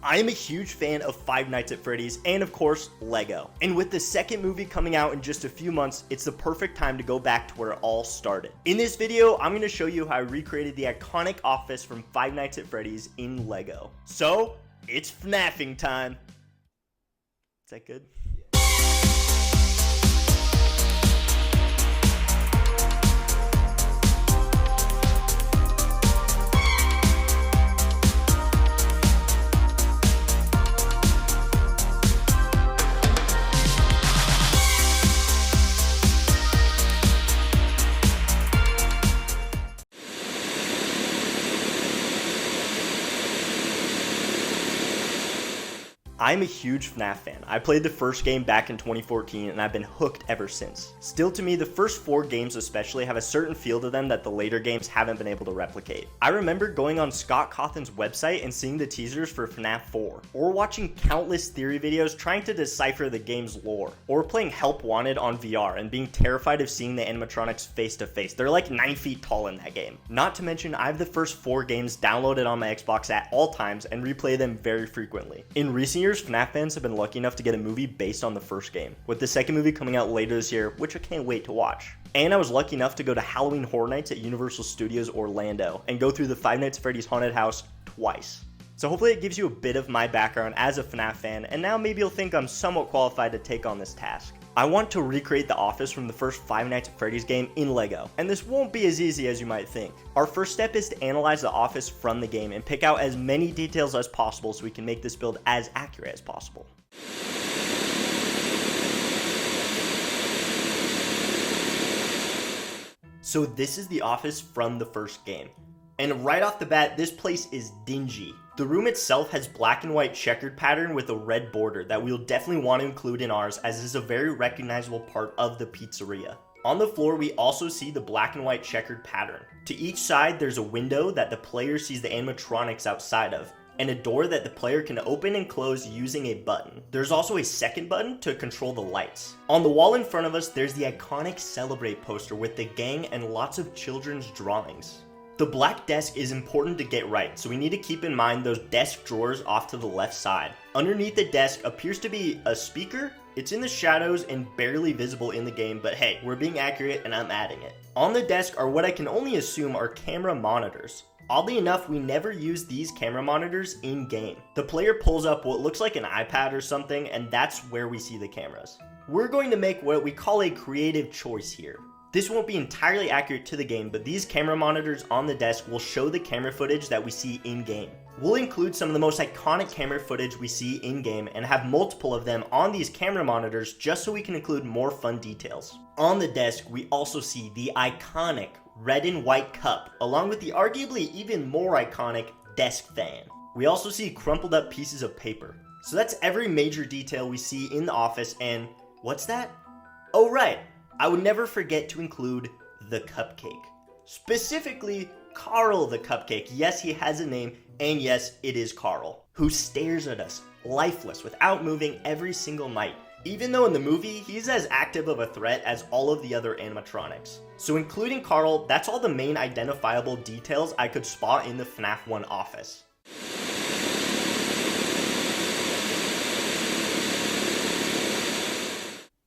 I am a huge fan of Five Nights at Freddy's and of course Lego. And with the second movie coming out in just a few months, it's the perfect time to go back to where it all started. In this video, I'm going to show you how I recreated the iconic office from Five Nights at Freddy's in Lego. So, it's FNAFing time. Is that good? I'm a huge FNAF fan. I played the first game back in 2014 and I've been hooked ever since. Still, to me, the first 4 games especially have a certain feel to them that the later games haven't been able to replicate. I remember going on Scott Cawthon's website and seeing the teasers for FNAF 4, or watching countless theory videos trying to decipher the game's lore, or playing Help Wanted on VR and being terrified of seeing the animatronics face to face. They're like 9 feet tall in that game. Not to mention, I have the first 4 games downloaded on my Xbox at all times and replay them very frequently. In recent years, FNAF fans have been lucky enough to get a movie based on the first game, with the second movie coming out later this year, which I can't wait to watch. And I was lucky enough to go to Halloween Horror Nights at Universal Studios Orlando and go through the Five Nights at Freddy's haunted house twice. So hopefully it gives you a bit of my background as a FNAF fan, and now maybe you'll think I'm somewhat qualified to take on this task. I want to recreate the office from the first Five Nights at Freddy's game in Lego, and this won't be as easy as you might think. Our first step is to analyze the office from the game and pick out as many details as possible so we can make this build as accurate as possible. So this is the office from the first game. And right off the bat, this place is dingy. The room itself has black and white checkered pattern with a red border that we'll definitely want to include in ours, as it is a very recognizable part of the pizzeria. On the floor, we also see the black and white checkered pattern. To each side, there's a window that the player sees the animatronics outside of, and a door that the player can open and close using a button. There's also a second button to control the lights. On the wall in front of us, there's the iconic Celebrate poster with the gang and lots of children's drawings. The black desk is important to get right, so we need to keep in mind those desk drawers off to the left side. Underneath the desk appears to be a speaker. It's in the shadows and barely visible in the game, but hey, we're being accurate and I'm adding it. On the desk are what I can only assume are camera monitors. Oddly enough, we never use these camera monitors in-game. The player pulls up what looks like an iPad or something, and that's where we see the cameras. We're going to make what we call a creative choice here. This won't be entirely accurate to the game, but these camera monitors on the desk will show the camera footage that we see in-game. We'll include some of the most iconic camera footage we see in-game and have multiple of them on these camera monitors just so we can include more fun details. On the desk, we also see the iconic red and white cup, along with the arguably even more iconic desk fan. We also see crumpled up pieces of paper. So that's every major detail we see in the office, and what's that? Oh right! I would never forget to include the cupcake. Specifically, Carl the cupcake. Yes, he has a name, and yes, it is Carl, who stares at us, lifeless, without moving every single night. Even though in the movie, he's as active of a threat as all of the other animatronics. So including Carl, that's all the main identifiable details I could spot in the FNAF 1 office.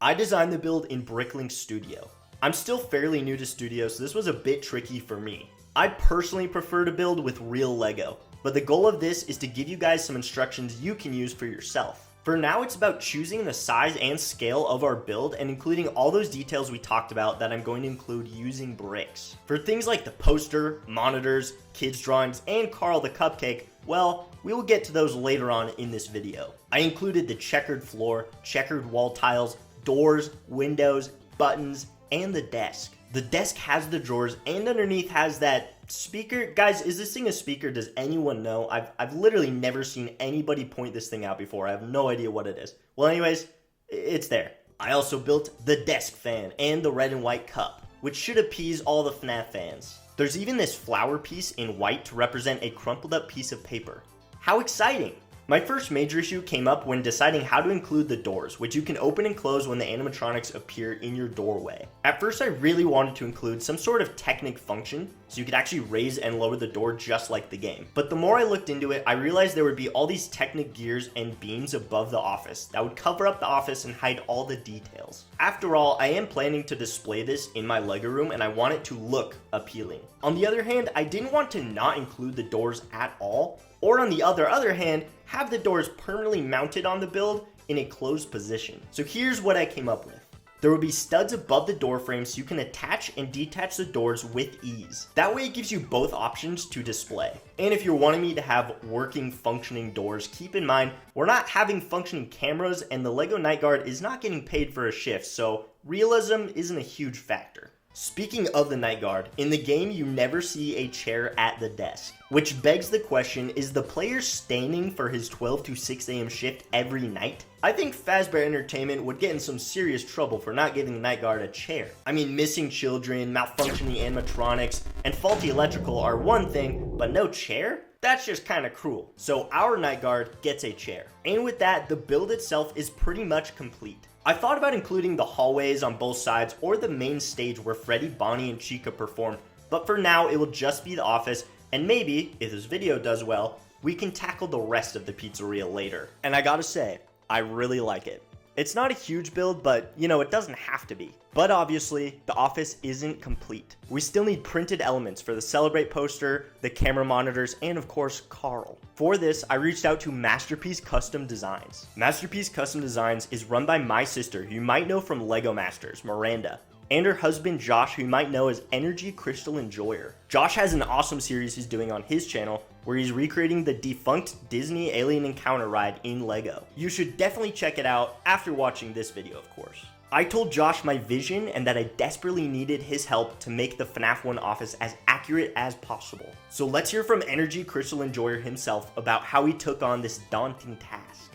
I designed the build in Bricklink Studio. I'm still fairly new to Studio, so this was a bit tricky for me. I personally prefer to build with real Lego, but the goal of this is to give you guys some instructions you can use for yourself. For now, it's about choosing the size and scale of our build and including all those details we talked about that I'm going to include using bricks. For things like the poster, monitors, kids' drawings, and Carl the cupcake, well, we will get to those later on in this video. I included the checkered floor, checkered wall tiles, doors, windows, buttons, and the desk. The desk has the drawers and underneath has that speaker. Guys, is this thing a speaker? Does anyone know? I've literally never seen anybody point this thing out before. I have no idea what it is. Well, anyways, it's there. I also built the desk fan and the red and white cup, which should appease all the FNAF fans. There's even this flower piece in white to represent a crumpled up piece of paper. How exciting! My first major issue came up when deciding how to include the doors, which you can open and close when the animatronics appear in your doorway. At first I really wanted to include some sort of Technic function, so you could actually raise and lower the door just like the game. But the more I looked into it, I realized there would be all these Technic gears and beams above the office that would cover up the office and hide all the details. After all, I am planning to display this in my LEGO room and I want it to look appealing. On the other hand, I didn't want to not include the doors at all, or on the other hand, have the doors permanently mounted on the build in a closed position. So here's what I came up with. There will be studs above the door frame so you can attach and detach the doors with ease. That way it gives you both options to display. And if you're wanting me to have working, functioning doors, keep in mind, we're not having functioning cameras and the LEGO Night Guard is not getting paid for a shift, so realism isn't a huge factor. Speaking of the Night Guard, in the game you never see a chair at the desk. Which begs the question, is the player standing for his 12 to 6 a.m. shift every night? I think Fazbear Entertainment would get in some serious trouble for not giving the Night Guard a chair. I mean, missing children, malfunctioning animatronics, and faulty electrical are one thing, but no chair? That's just kinda cruel. So our Night Guard gets a chair. And with that, the build itself is pretty much complete. I thought about including the hallways on both sides or the main stage where Freddy, Bonnie, and Chica performed, but for now it will just be the office, and maybe, if this video does well, we can tackle the rest of the pizzeria later. And I gotta say, I really like it. It's not a huge build, but you know, it doesn't have to be. But obviously, the office isn't complete. We still need printed elements for the Celebrate poster, the camera monitors, and of course, Carl. For this, I reached out to Masterpiece Custom Designs. Masterpiece Custom Designs is run by my sister, who you might know from LEGO Masters, Miranda, and her husband Josh, who you might know as Energy Crystal Enjoyer. Josh has an awesome series he's doing on his channel where he's recreating the defunct Disney Alien Encounter ride in LEGO. You should definitely check it out after watching this video, of course. I told Josh my vision and that I desperately needed his help to make the FNAF 1 office as accurate as possible. So let's hear from Energy Crystal Enjoyer himself about how he took on this daunting task.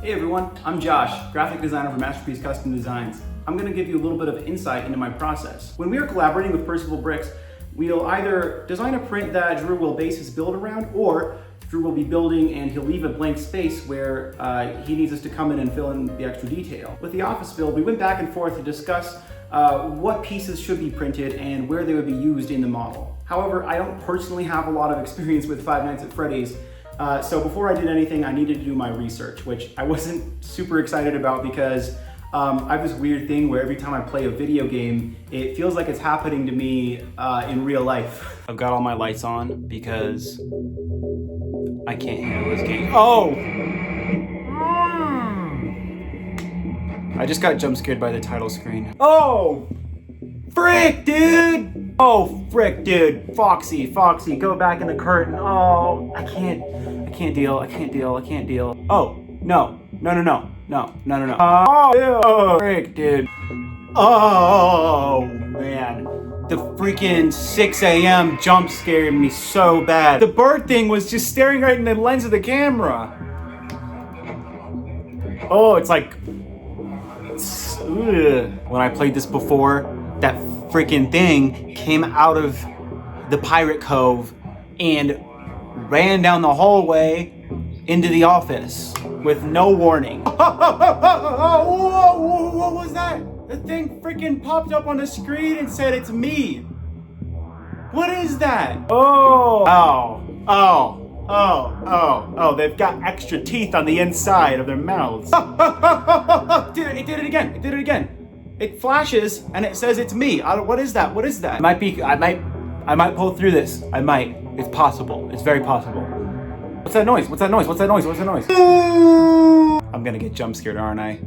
Hey everyone, I'm Josh, graphic designer for Masterpiece Custom Designs. I'm going to give you a little bit of insight into my process. When we are collaborating with Percival Bricks, we'll either design a print that Drew will base his build around, or Drew will be building and he'll leave a blank space where he needs us to come in and fill in the extra detail. With the office build, we went back and forth to discuss what pieces should be printed and where they would be used in the model. However, I don't personally have a lot of experience with Five Nights at Freddy's, so before I did anything, I needed to do my research, which I wasn't super excited about because I have this weird thing where every time I play a video game, it feels like it's happening to me in real life. I've got all my lights on because I can't handle this game. Oh! I just got jump scared by the title screen. Oh! Frick, dude! Oh, frick, dude. Foxy, go back in the curtain. Oh, I can't deal. Oh, no. Oh, yeah. Frick, dude. Oh, man. The freaking 6 a.m. jump scared me so bad. The bird thing was just staring right in the lens of the camera. Oh, it's like... Ugh. When I played this before, that freaking thing came out of the pirate cove and ran down the hallway into the office with no warning. What was that? The thing freaking popped up on the screen and said it's me. What is that? Oh, they've got extra teeth on the inside of their mouths. It did it again. It flashes and it says it's me. What is that? I might pull through this. I might. It's possible. It's very possible. What's that noise? I'm gonna get jump scared, aren't I?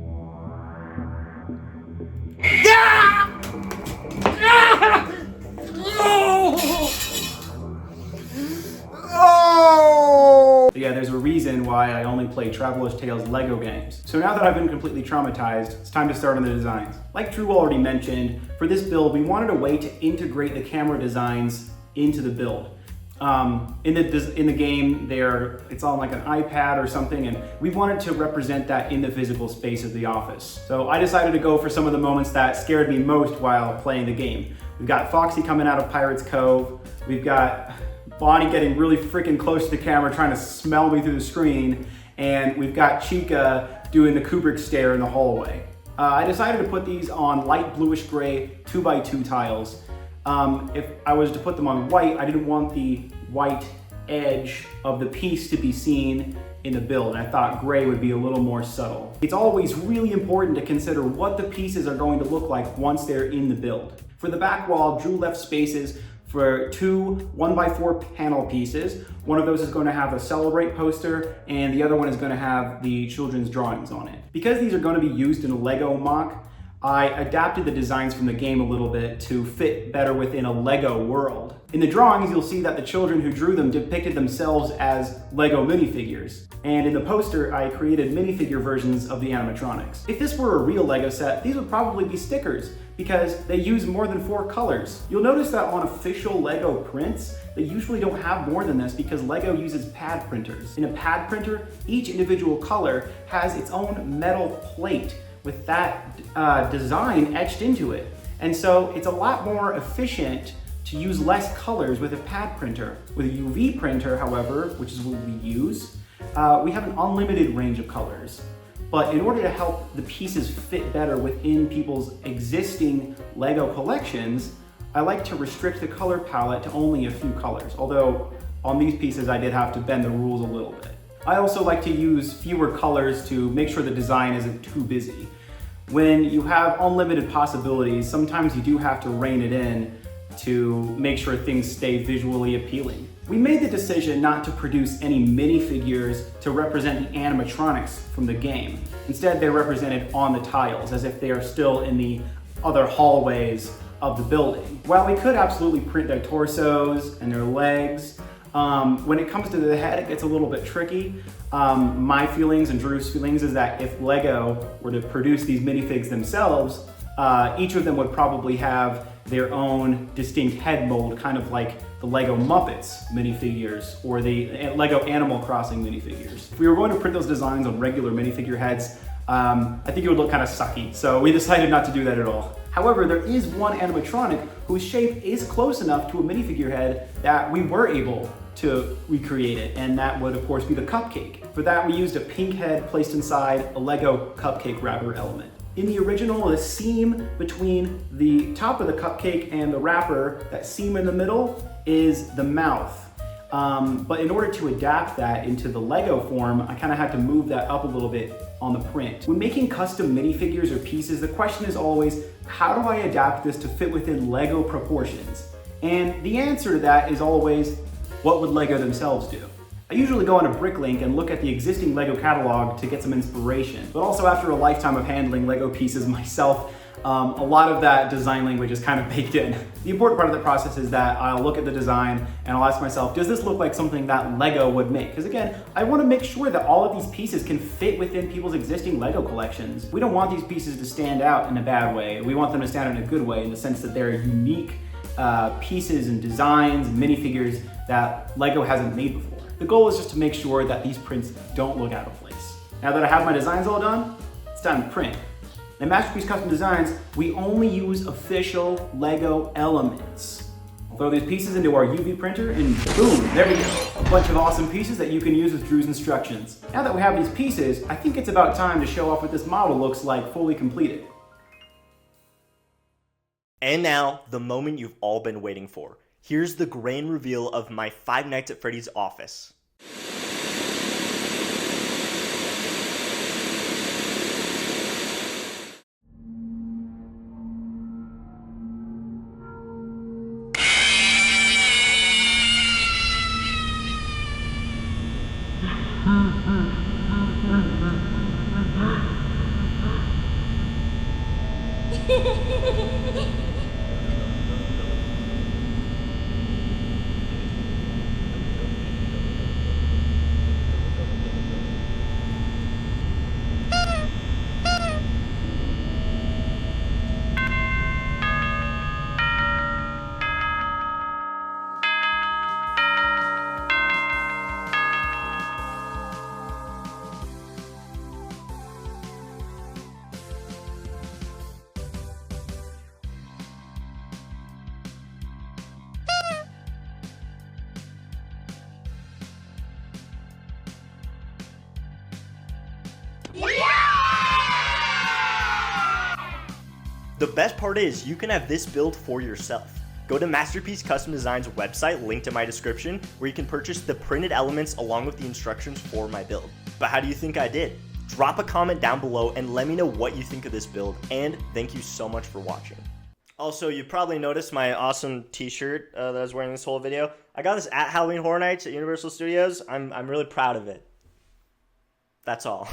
Yeah, there's a reason why I only play Traveler's Tales Lego games. So now that I've been completely traumatized, it's time to start on the designs. Like Drew already mentioned, for this build, we wanted a way to integrate the camera designs into the build. In the game, it's on like an iPad or something, and we wanted to represent that in the physical space of the office. So I decided to go for some of the moments that scared me most while playing the game. We've got Foxy coming out of Pirate's Cove. We've got Bonnie getting really freaking close to the camera trying to smell me through the screen. And we've got Chica doing the Kubrick stare in the hallway. I decided to put these on light bluish gray 2x2 tiles. If I was to put them on white, I didn't want the white edge of the piece to be seen in the build. I thought gray would be a little more subtle. It's always really important to consider what the pieces are going to look like once they're in the build. For the back wall, Drew left spaces for two 1x4 panel pieces. One of those is going to have a Celebrate poster, and the other one is going to have the children's drawings on it. Because these are going to be used in a Lego mock, I adapted the designs from the game a little bit to fit better within a Lego world. In the drawings, you'll see that the children who drew them depicted themselves as Lego minifigures. And in the poster, I created minifigure versions of the animatronics. If this were a real Lego set, these would probably be stickers because they use more than 4 colors. You'll notice that on official Lego prints, they usually don't have more than this because Lego uses pad printers. In a pad printer, each individual color has its own metal plate with that design etched into it. And so it's a lot more efficient to use less colors with a pad printer. With a UV printer, however, which is what we use, we have an unlimited range of colors. But in order to help the pieces fit better within people's existing Lego collections, I like to restrict the color palette to only a few colors, although on these pieces I did have to bend the rules a little bit. I also like to use fewer colors to make sure the design isn't too busy. When you have unlimited possibilities, sometimes you do have to rein it in to make sure things stay visually appealing. We made the decision not to produce any minifigures to represent the animatronics from the game. Instead, they're represented on the tiles as if they are still in the other hallways of the building. While we could absolutely print their torsos and their legs, when it comes to the head, it gets a little bit tricky. My feelings and Drew's feelings is that if Lego were to produce these minifigs themselves, each of them would probably have their own distinct head mold, kind of like the Lego Muppets minifigures or the Lego Animal Crossing minifigures. If we were going to print those designs on regular minifigure heads, I think it would look kind of sucky, so we decided not to do that at all. However, there is one animatronic whose shape is close enough to a minifigure head that we were able to recreate it, and that would of course be the cupcake. For that, we used a pink head placed inside a Lego cupcake wrapper element. In the original, the seam between the top of the cupcake and the wrapper, that seam in the middle, is the mouth. But in order to adapt that into the Lego form, I kind of had to move that up a little bit on the print. When making custom minifigures or pieces, the question is always, how do I adapt this to fit within Lego proportions? And the answer to that is always, what would Lego themselves do? I usually go on a Bricklink and look at the existing Lego catalog to get some inspiration. But also after a lifetime of handling Lego pieces myself, a lot of that design language is kind of baked in. The important part of the process is that I'll look at the design and I'll ask myself, does this look like something that Lego would make? Because again, I want to make sure that all of these pieces can fit within people's existing Lego collections. We don't want these pieces to stand out in a bad way. We want them to stand out in a good way, in the sense that they're unique pieces and designs and minifigures that Lego hasn't made before. The goal is just to make sure that these prints don't look out of place. Now that I have my designs all done, it's time to print. In Masterpiece Custom Designs, we only use official Lego elements. I'll throw these pieces into our UV printer and boom, there we go. A bunch of awesome pieces that you can use with Drew's instructions. Now that we have these pieces, I think it's about time to show off what this model looks like fully completed. And now, the moment you've all been waiting for. Here's the grand reveal of my Five Nights at Freddy's office. The best part is you can have this build for yourself. Go to Masterpiece Custom Design's website, linked in my description, where you can purchase the printed elements along with the instructions for my build. But how do you think I did? Drop a comment down below and let me know what you think of this build, and thank you so much for watching. Also, you probably noticed my awesome t-shirt that I was wearing this whole video. I got this at Halloween Horror Nights at Universal Studios. I'm really proud of it. That's all.